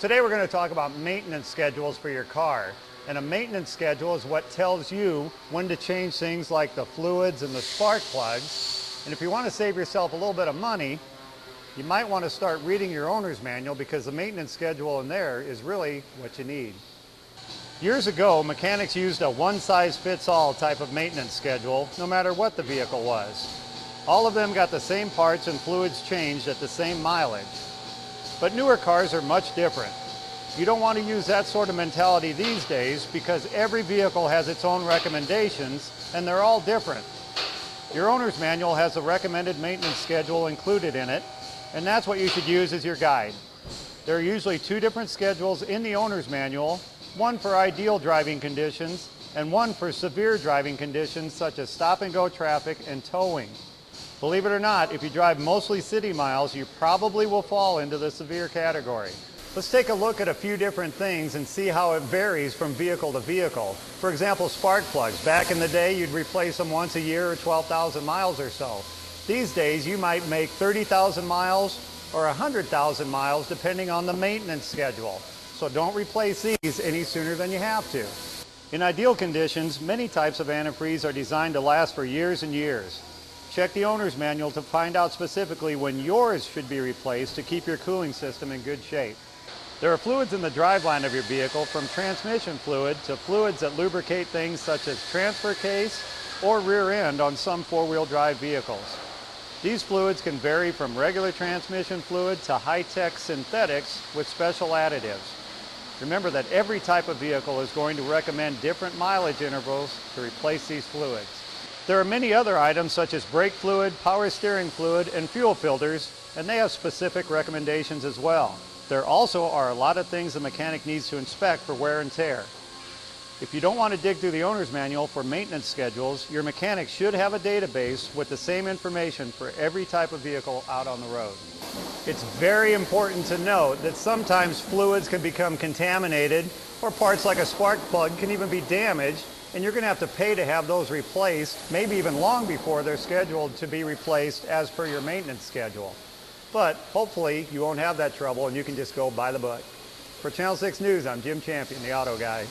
Today we're going to talk about maintenance schedules for your car. And a maintenance schedule is what tells you when to change things like the fluids and the spark plugs. And if you want to save yourself a little bit of money, you might want to start reading your owner's manual, because the maintenance schedule in there is really what you need. Years ago, mechanics used a one-size-fits-all type of maintenance schedule, no matter what the vehicle was. All of them got the same parts and fluids changed at the same mileage. But newer cars are much different. You don't want to use that sort of mentality these days, because every vehicle has its own recommendations and they're all different. Your owner's manual has a recommended maintenance schedule included in it, and that's what you should use as your guide. There are usually two different schedules in the owner's manual, one for ideal driving conditions and one for severe driving conditions such as stop-and-go traffic and towing. Believe it or not, if you drive mostly city miles, you probably will fall into the severe category. Let's take a look at a few different things and see how it varies from vehicle to vehicle. For example, spark plugs. Back in the day, you'd replace them once a year or 12,000 miles or so. These days, you might make 30,000 miles or 100,000 miles depending on the maintenance schedule. So don't replace these any sooner than you have to. In ideal conditions, many types of antifreeze are designed to last for years and years. Check the owner's manual to find out specifically when yours should be replaced to keep your cooling system in good shape. There are fluids in the driveline of your vehicle, from transmission fluid to fluids that lubricate things such as transfer case or rear end on some four-wheel drive vehicles. These fluids can vary from regular transmission fluid to high-tech synthetics with special additives. Remember that every type of vehicle is going to recommend different mileage intervals to replace these fluids. There are many other items such as brake fluid, power steering fluid, and fuel filters, and they have specific recommendations as well. There also are a lot of things the mechanic needs to inspect for wear and tear. If you don't want to dig through the owner's manual for maintenance schedules, your mechanic should have a database with the same information for every type of vehicle out on the road. It's very important to note that sometimes fluids can become contaminated, or parts like a spark plug can even be damaged, and you're going to have to pay to have those replaced, maybe even long before they're scheduled to be replaced as per your maintenance schedule. But hopefully you won't have that trouble and you can just go by the book. For Channel 6 News, I'm Jim Champion, the Auto Guy.